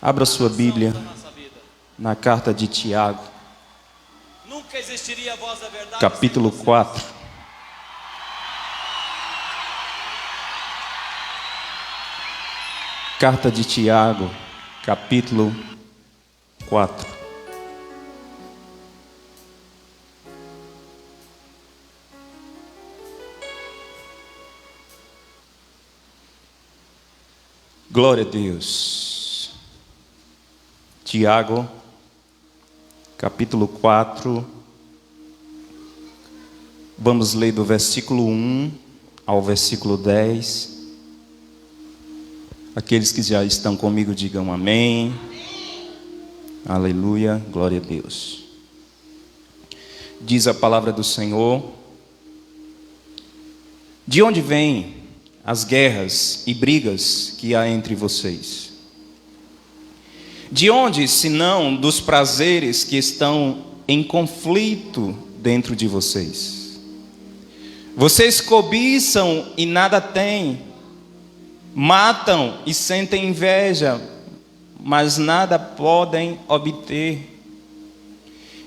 Abra sua Bíblia na carta de Tiago, capítulo 4. Carta de Tiago, capítulo 4. Glória a Deus. Tiago, capítulo 4. Vamos ler do versículo 1 ao versículo 10. Aqueles que já estão comigo, digam amém. Aleluia, glória a Deus. Diz a palavra do Senhor: de onde vêm as guerras e brigas que há entre vocês? De onde, senão dos prazeres que estão em conflito dentro de vocês? Vocês cobiçam e nada têm, matam e sentem inveja, mas nada podem obter.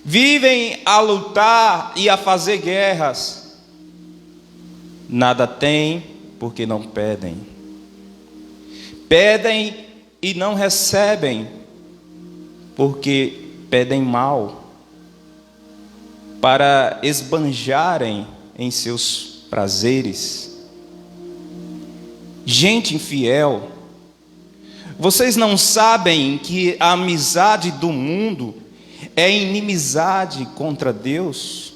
Vivem a lutar e a fazer guerras, nada têm porque não pedem. Pedem e não recebem, porque pedem mal, para esbanjarem em seus prazeres. Gente infiel, vocês não sabem que a amizade do mundo é inimizade contra Deus?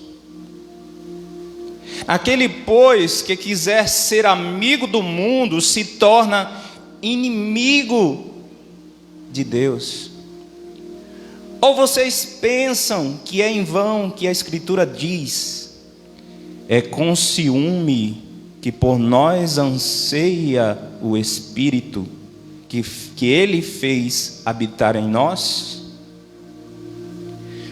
Aquele, pois, que quiser ser amigo do mundo se torna inimigo de Deus. Ou vocês pensam que é em vão que a Escritura diz: é com ciúme que por nós anseia o Espírito que Ele fez habitar em nós?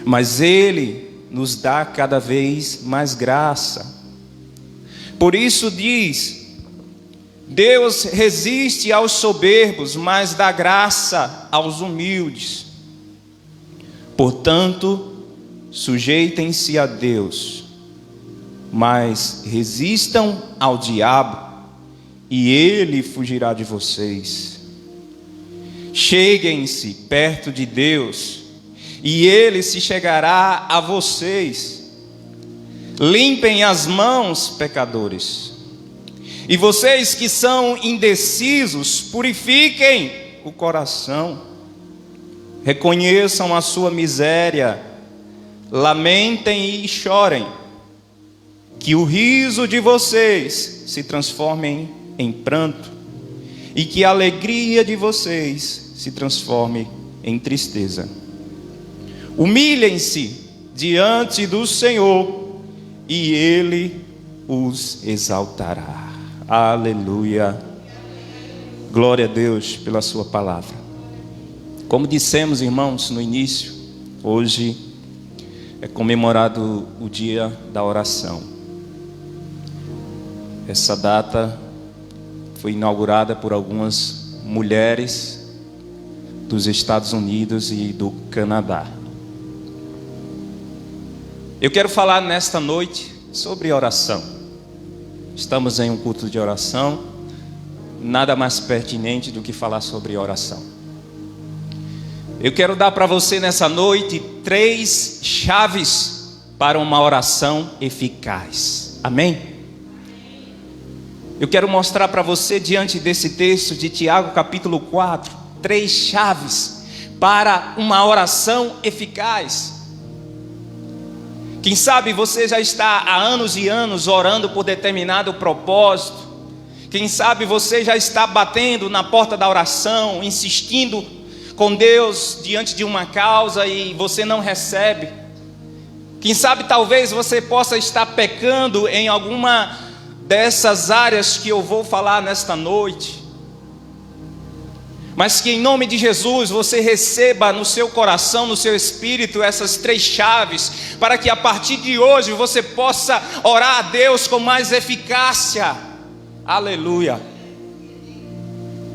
Mas Ele nos dá cada vez mais graça. Por isso diz: Deus resiste aos soberbos, mas dá graça aos humildes. Portanto, sujeitem-se a Deus, mas resistam ao diabo, e ele fugirá de vocês. Cheguem-se perto de Deus, e ele se chegará a vocês. Limpem as mãos, pecadores. E vocês que são indecisos, purifiquem o coração. Reconheçam a sua miséria, lamentem e chorem. Que o riso de vocês se transforme em pranto, e que a alegria de vocês se transforme em tristeza. Humilhem-se diante do Senhor, e Ele os exaltará. Aleluia. Glória a Deus pela sua palavra. Como dissemos, irmãos, no início, hoje é comemorado o dia da oração. Essa data foi inaugurada por algumas mulheres dos Estados Unidos e do Canadá. Eu quero falar nesta noite sobre oração. Estamos em um culto de oração, nada mais pertinente do que falar sobre oração. Eu quero dar para você nessa noite 3 chaves para uma oração eficaz. Amém? Eu quero mostrar para você, diante desse texto de Tiago capítulo 4, 3 chaves para uma oração eficaz. Quem sabe você já está há anos e anos orando por determinado propósito. Quem sabe você já está batendo na porta da oração, insistindo com Deus diante de uma causa e você não recebe. Quem sabe talvez você possa estar pecando em alguma dessas áreas que eu vou falar nesta noite. Mas que em nome de Jesus você receba no seu coração, no seu espírito, essas 3 chaves, para que a partir de hoje você possa orar a Deus com mais eficácia. Aleluia.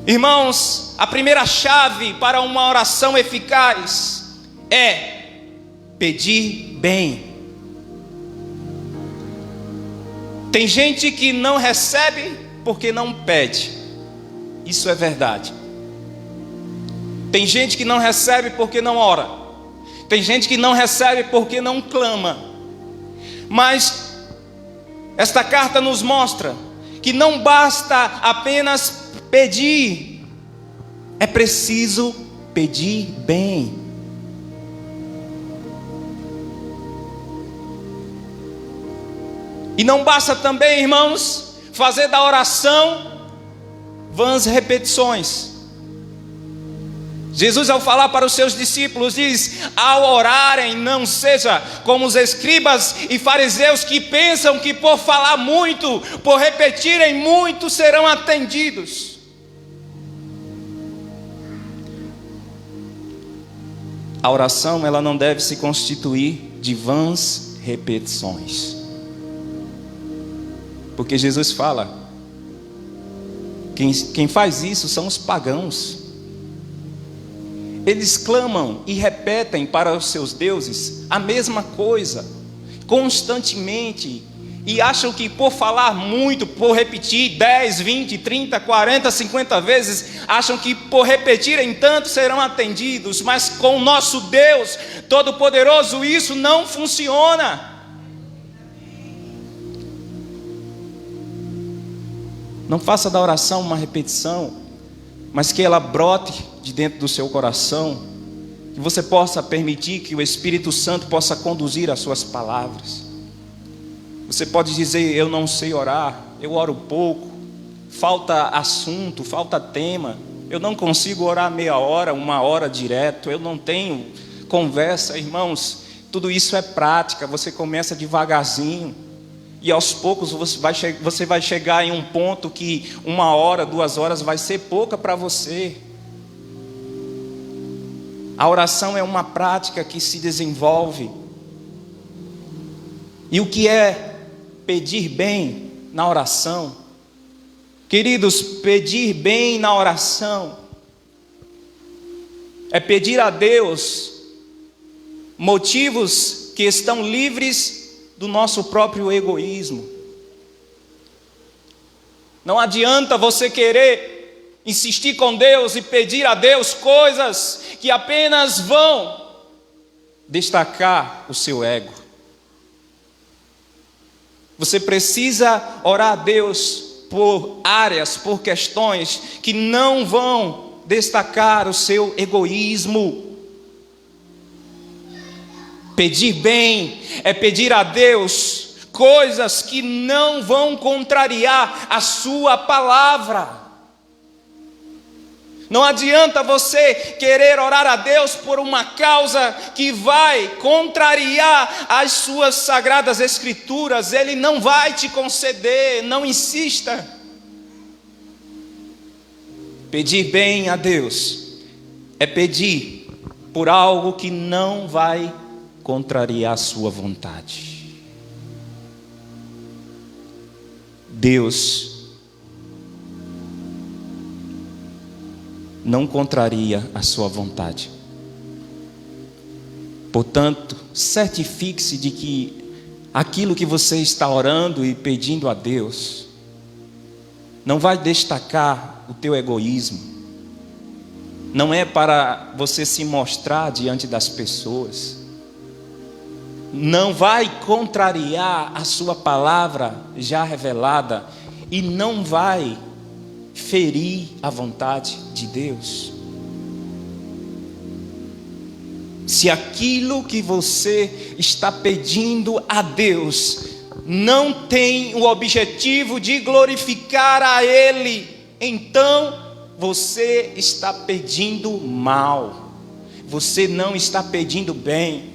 Irmãos, a primeira chave para uma oração eficaz é pedir bem. Tem gente que não recebe porque não pede. Isso é verdade. Tem gente que não recebe porque não ora. Tem gente que não recebe porque não clama. Mas esta carta nos mostra que não basta apenas pedir, é preciso pedir bem. E não basta também, irmãos, fazer da oração vãs repetições. Jesus, ao falar para os seus discípulos, diz: ao orarem, não seja como os escribas e fariseus que pensam que por falar muito, por repetirem muito, serão atendidos. A oração, ela não deve se constituir de vãs repetições. Porque Jesus fala, quem faz isso são os pagãos. Eles clamam e repetem para os seus deuses a mesma coisa, constantemente, e acham que por falar muito, por repetir 10, 20, 30, 40, 50 vezes, acham que por repetirem tanto serão atendidos. Mas com o nosso Deus Todo-Poderoso isso não funciona. Não faça da oração uma repetição, mas que ela brote de dentro do seu coração, que você possa permitir que o Espírito Santo possa conduzir as suas palavras. Você pode dizer: eu não sei orar, eu oro pouco, falta assunto, falta tema, eu não consigo orar meia hora, uma hora direto, eu não tenho conversa. Irmãos, tudo isso é prática. Você começa devagarzinho, e aos poucos você vai chegar em um ponto que 1 hora, 2 horas vai ser pouca para você. A oração é uma prática que se desenvolve. E o que é pedir bem na oração? Queridos, pedir bem na oração é pedir a Deus motivos que estão livres do nosso próprio egoísmo. Não adianta você querer insistir com Deus e pedir a Deus coisas que apenas vão destacar o seu ego. Você precisa orar a Deus por áreas, por questões que não vão destacar o seu egoísmo. Pedir bem é pedir a Deus coisas que não vão contrariar a sua palavra. Não adianta você querer orar a Deus por uma causa que vai contrariar as suas sagradas escrituras. Ele não vai te conceder, não insista. Pedir bem a Deus é pedir por algo que não vai contrariar a sua vontade. Deus não contraria a sua vontade. Portanto, certifique-se de que aquilo que você está orando e pedindo a Deus não vai destacar o teu egoísmo. Não é para você se mostrar diante das pessoas. Não vai contrariar a sua palavra já revelada e não vai ferir a vontade de Deus. Se aquilo que você está pedindo a Deus não tem o objetivo de glorificar a Ele, então você está pedindo mal. Você não está pedindo bem.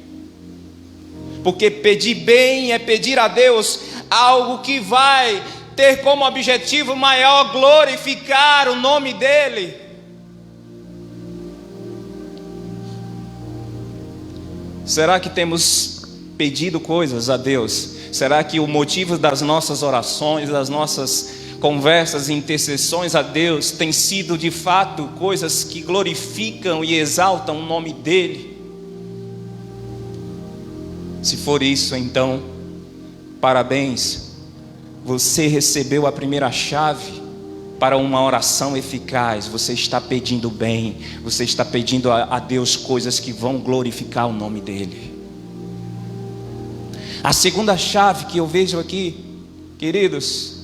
Porque pedir bem é pedir a Deus algo que vai ter como objetivo maior glorificar o nome dEle. Será que temos pedido coisas a Deus? Será que o motivo das nossas orações, das nossas conversas e intercessões a Deus têm sido de fato coisas que glorificam e exaltam o nome dEle? Se for isso, então, parabéns, você recebeu a primeira chave para uma oração eficaz. Você está pedindo bem, você está pedindo a Deus coisas que vão glorificar o nome dEle. A segunda chave que eu vejo aqui, queridos,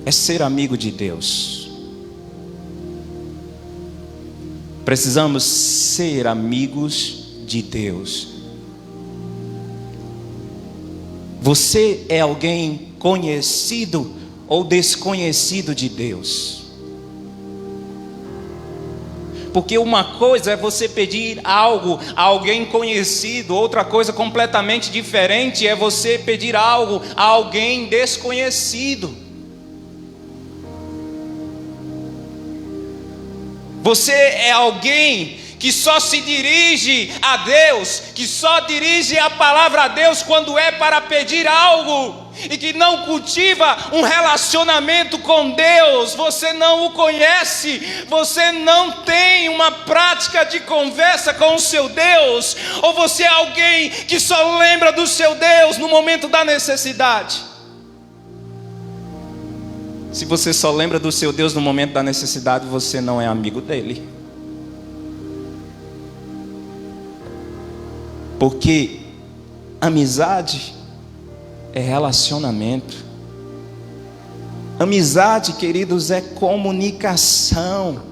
é ser amigo de Deus. Precisamos ser amigos de Deus. Você é alguém conhecido ou desconhecido de Deus? Porque uma coisa é você pedir algo a alguém conhecido, outra coisa completamente diferente é você pedir algo a alguém desconhecido. Você é alguém que só se dirige a Deus, que só dirige a palavra a Deus quando é para pedir algo, e que não cultiva um relacionamento com Deus. Você não o conhece, você não tem uma prática de conversa com o seu Deus, ou você é alguém que só lembra do seu Deus no momento da necessidade. Se você só lembra do seu Deus no momento da necessidade, você não é amigo dele. Porque amizade é relacionamento. Amizade, queridos, é comunicação.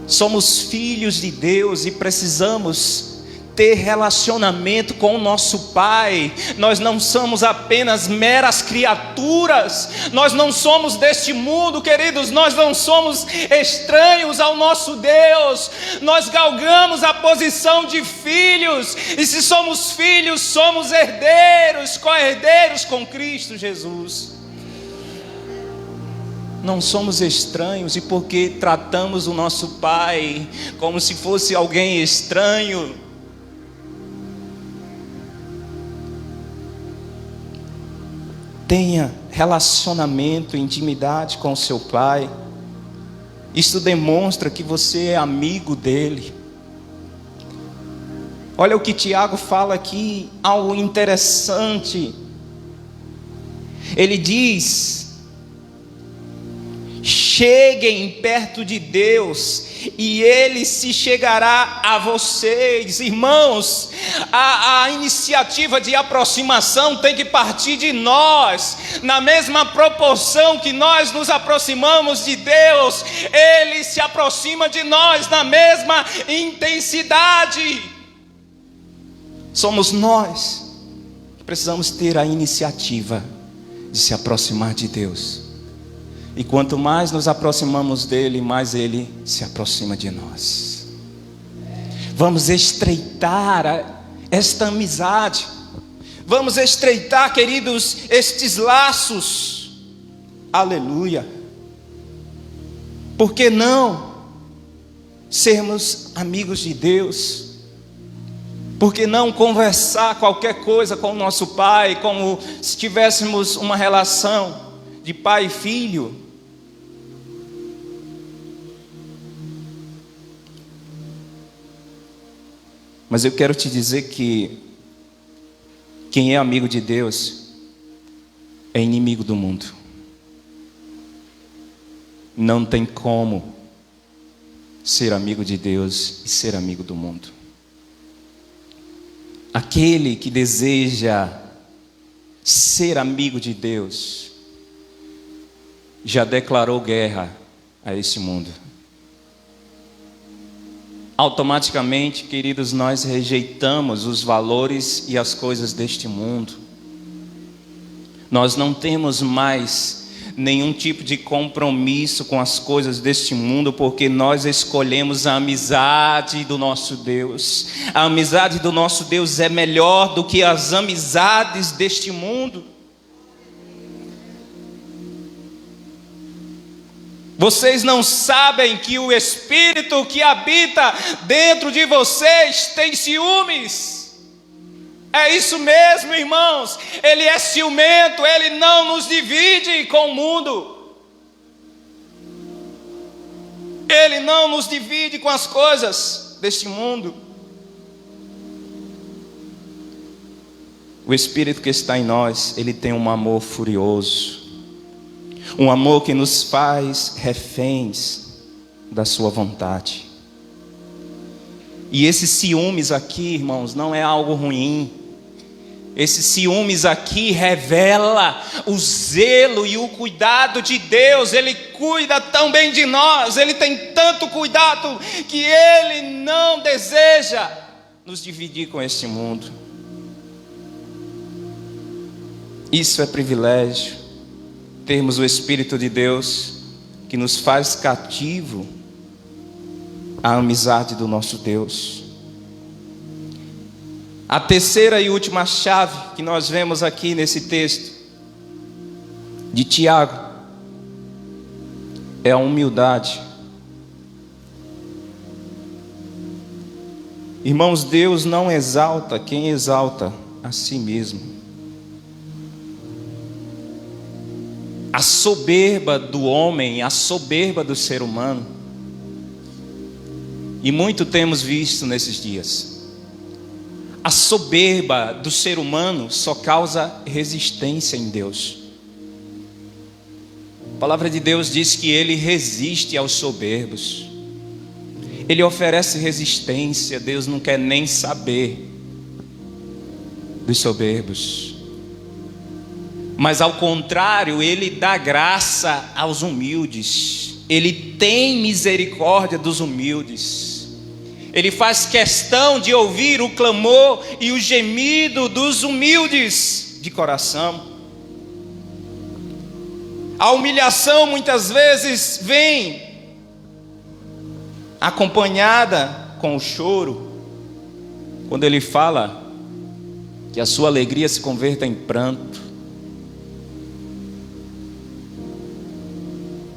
Somos filhos de Deus e precisamos ter relacionamento com o nosso Pai. Nós não somos apenas meras criaturas, nós não somos deste mundo, queridos, nós não somos estranhos ao nosso Deus, nós galgamos a posição de filhos, e se somos filhos, somos herdeiros, co-herdeiros com Cristo Jesus. Não somos estranhos, e porque tratamos o nosso Pai como se fosse alguém estranho, tenha relacionamento, intimidade com o seu Pai. Isso demonstra que você é amigo dele. Olha o que Tiago fala aqui, algo interessante. Ele diz: cheguem perto de Deus e Ele se chegará a vocês. Irmãos, a iniciativa de aproximação tem que partir de nós. Na mesma proporção que nós nos aproximamos de Deus, Ele se aproxima de nós na mesma intensidade. Somos nós que precisamos ter a iniciativa de se aproximar de Deus. E quanto mais nos aproximamos dele, mais ele se aproxima de nós. Vamos estreitar esta amizade. Vamos estreitar, queridos, estes laços. Aleluia. Por que não sermos amigos de Deus? Por que não conversar qualquer coisa com o nosso Pai, como se tivéssemos uma relação de pai e filho? Mas eu quero te dizer que quem é amigo de Deus é inimigo do mundo. Não tem como ser amigo de Deus e ser amigo do mundo. Aquele que deseja ser amigo de Deus já declarou guerra a esse mundo. Automaticamente, queridos, nós rejeitamos os valores e as coisas deste mundo. Nós não temos mais nenhum tipo de compromisso com as coisas deste mundo, porque nós escolhemos a amizade do nosso Deus. A amizade do nosso Deus é melhor do que as amizades deste mundo. Vocês não sabem que o Espírito que habita dentro de vocês tem ciúmes? É isso mesmo, irmãos. Ele é ciumento, ele não nos divide com o mundo. Ele não nos divide com as coisas deste mundo. O Espírito que está em nós, ele tem um amor furioso, um amor que nos faz reféns da sua vontade. E esses ciúmes aqui, irmãos, não é algo ruim. Esses ciúmes aqui revela o zelo e o cuidado de Deus. Ele cuida tão bem de nós, Ele tem tanto cuidado, que Ele não deseja nos dividir com este mundo. Isso é privilégio, termos o Espírito de Deus, que nos faz cativo à amizade do nosso Deus. A terceira e última chave que nós vemos aqui nesse texto de Tiago é a humildade. Irmãos, Deus não exalta quem exalta a si mesmo. A soberba do homem, a soberba do ser humano, e muito temos visto nesses dias. A soberba do ser humano só causa resistência em Deus. A palavra de Deus diz que Ele resiste aos soberbos. Ele oferece resistência. Deus não quer nem saber dos soberbos. Mas ao contrário, Ele dá graça aos humildes. Ele tem misericórdia dos humildes. Ele faz questão de ouvir o clamor e o gemido dos humildes de coração. A humilhação muitas vezes vem acompanhada com o choro, quando ele fala que a sua alegria se converta em pranto.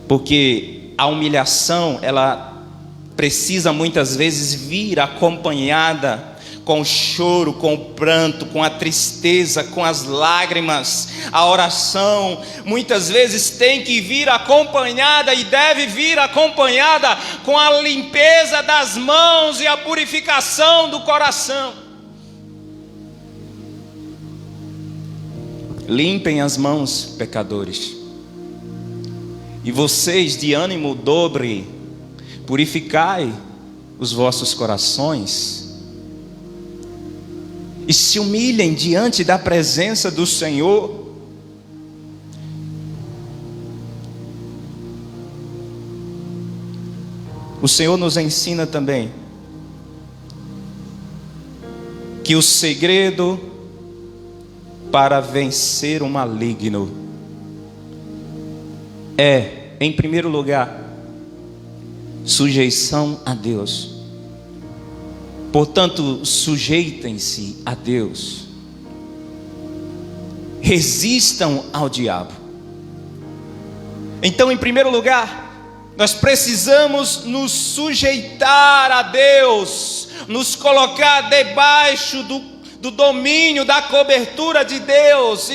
Porque a humilhação, ela precisa muitas vezes vir acompanhada com o choro, com o pranto, com a tristeza, com as lágrimas. A oração muitas vezes tem que vir acompanhada e deve vir acompanhada com a limpeza das mãos e a purificação do coração. Limpem as mãos, pecadores, e vocês de ânimo dobre, purificai os vossos corações e se humilhem diante da presença do Senhor. O Senhor nos ensina também que o segredo para vencer o maligno é, em primeiro lugar, sujeição a Deus. Portanto, sujeitem-se a Deus. Resistam ao diabo. Então, em primeiro lugar, nós precisamos nos sujeitar a Deus, nos colocar debaixo do domínio, da cobertura de Deus.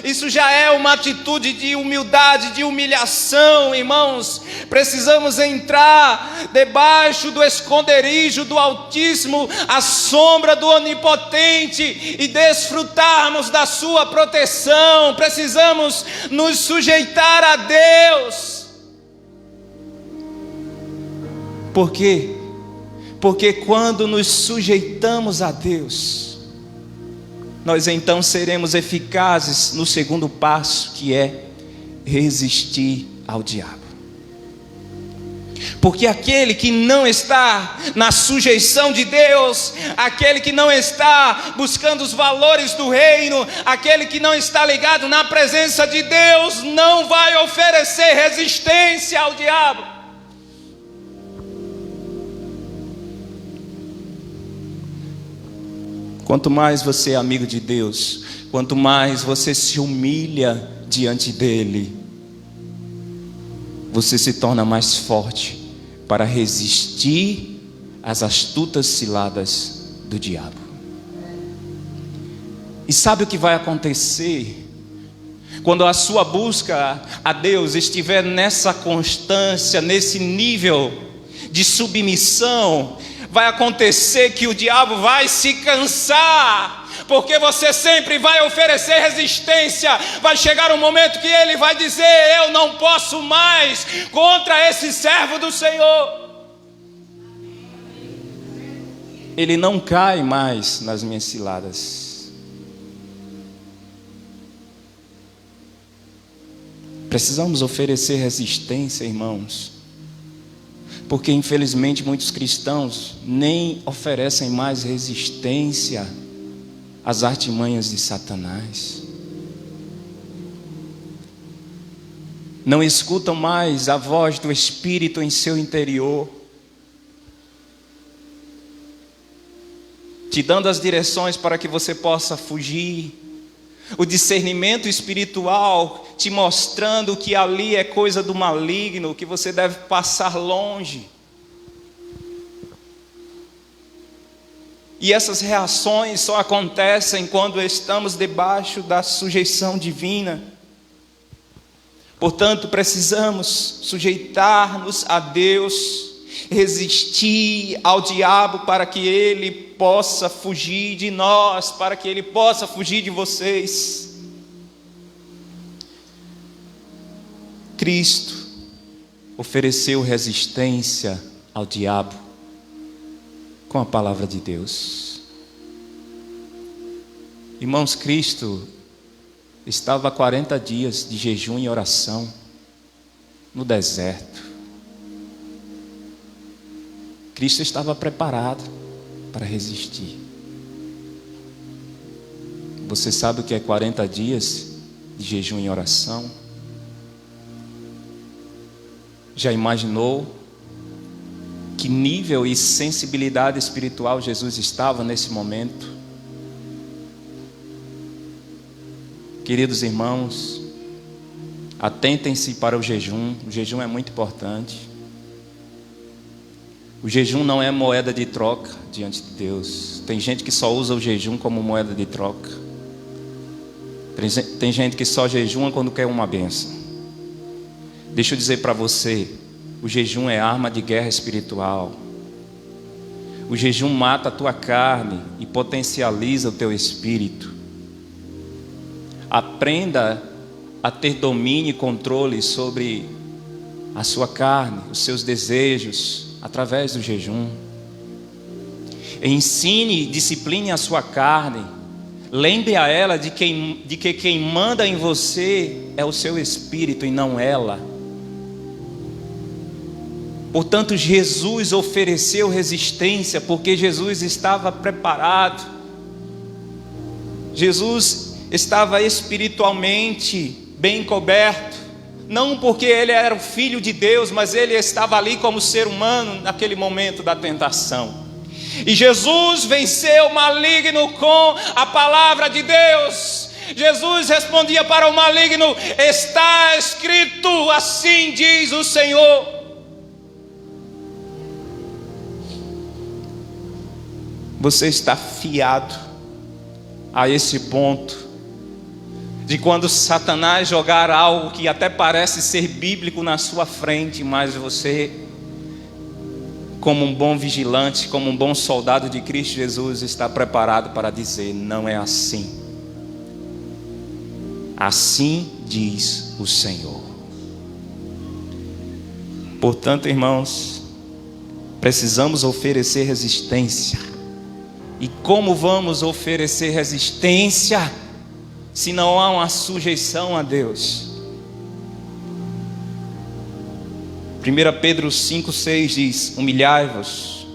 Isso já é uma atitude de humildade, de humilhação, irmãos. Precisamos entrar debaixo do esconderijo do Altíssimo, à sombra do Onipotente, e desfrutarmos da sua proteção. Precisamos nos sujeitar a Deus. Por quê? Porque quando nos sujeitamos a Deus, nós então seremos eficazes no segundo passo, que é resistir ao diabo. Porque aquele que não está na sujeição de Deus, aquele que não está buscando os valores do reino, aquele que não está ligado na presença de Deus, não vai oferecer resistência ao diabo. Quanto mais você é amigo de Deus, quanto mais você se humilha diante dele, você se torna mais forte para resistir às astutas ciladas do diabo. E sabe o que vai acontecer? Quando a sua busca a Deus estiver nessa constância, nesse nível de submissão, vai acontecer que o diabo vai se cansar, porque você sempre vai oferecer resistência. Vai chegar um momento que ele vai dizer: eu não posso mais contra esse servo do Senhor. Ele não cai mais nas minhas ciladas. Precisamos oferecer resistência, irmãos, porque infelizmente muitos cristãos nem oferecem mais resistência às artimanhas de Satanás. Não escutam mais a voz do Espírito em seu interior, te dando as direções para que você possa fugir. O discernimento espiritual te mostrando que ali é coisa do maligno, que você deve passar longe. E essas reações só acontecem quando estamos debaixo da sujeição divina. Portanto, precisamos sujeitar-nos a Deus, resistir ao diabo para que ele possa fugir de nós, para que ele possa fugir de vocês. Cristo ofereceu resistência ao diabo com a palavra de Deus. Irmãos, Cristo estava há 40 dias de jejum e oração no deserto. Cristo estava preparado para resistir. Você sabe o que é 40 dias de jejum e oração? Já imaginou que nível e sensibilidade espiritual Jesus estava nesse momento? Queridos irmãos, atentem-se para o jejum é muito importante. O jejum não é moeda de troca diante de Deus. Tem gente que só usa o jejum como moeda de troca. Tem gente que só jejuma quando quer uma bênção. Deixa eu dizer para você, o jejum é arma de guerra espiritual. O jejum mata a tua carne e potencializa o teu espírito. Aprenda a ter domínio e controle sobre a sua carne, os seus desejos, através do jejum. Ensine e discipline a sua carne. Lembre a ela de que quem manda em você é o seu espírito e não ela. Portanto, Jesus ofereceu resistência porque Jesus estava preparado. Jesus estava espiritualmente bem coberto. Não porque ele era o Filho de Deus, mas ele estava ali como ser humano naquele momento da tentação. E Jesus venceu o maligno com a palavra de Deus. Jesus respondia para o maligno: está escrito, assim diz o Senhor. Você está fiado a esse ponto de quando Satanás jogar algo que até parece ser bíblico na sua frente, mas você, como um bom vigilante, como um bom soldado de Cristo Jesus, está preparado para dizer: não é assim. Assim diz o Senhor. Portanto, irmãos, precisamos oferecer resistência. E como vamos oferecer resistência se não há uma sujeição a Deus? 1 Pedro 5,6 diz: humilhai-vos,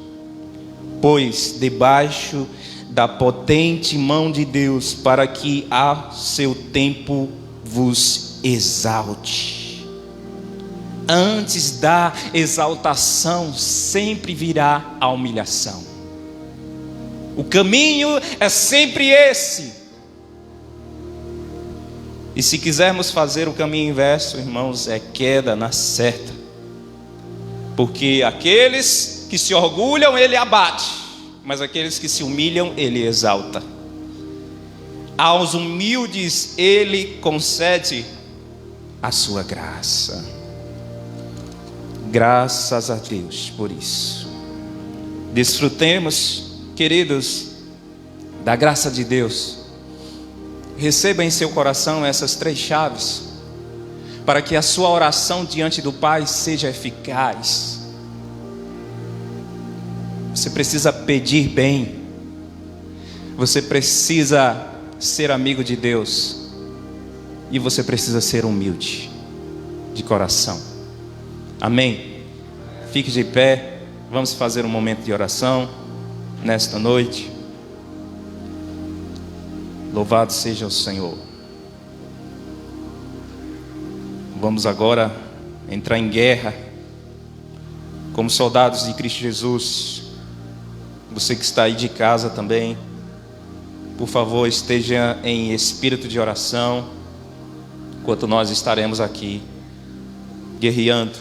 pois, debaixo da potente mão de Deus, para que a seu tempo vos exalte. Antes da exaltação sempre virá a humilhação. O caminho é sempre esse. E se quisermos fazer o caminho inverso, irmãos, é queda na certa. Porque aqueles que se orgulham, ele abate, mas aqueles que se humilham, ele exalta. Aos humildes Ele concede a sua graça. Graças a Deus por isso. Desfrutemos, queridos, da graça de Deus. Receba em seu coração essas 3 chaves, para que a sua oração diante do Pai seja eficaz. Você precisa pedir bem. Você precisa ser amigo de Deus. E você precisa ser humilde de coração. Amém? Fique de pé. Vamos fazer um momento de oração nesta noite. Louvado seja o Senhor. Vamos agora entrar em guerra como soldados de Cristo Jesus. Você que está aí de casa também, por favor, esteja em espírito de oração, enquanto nós estaremos aqui guerreando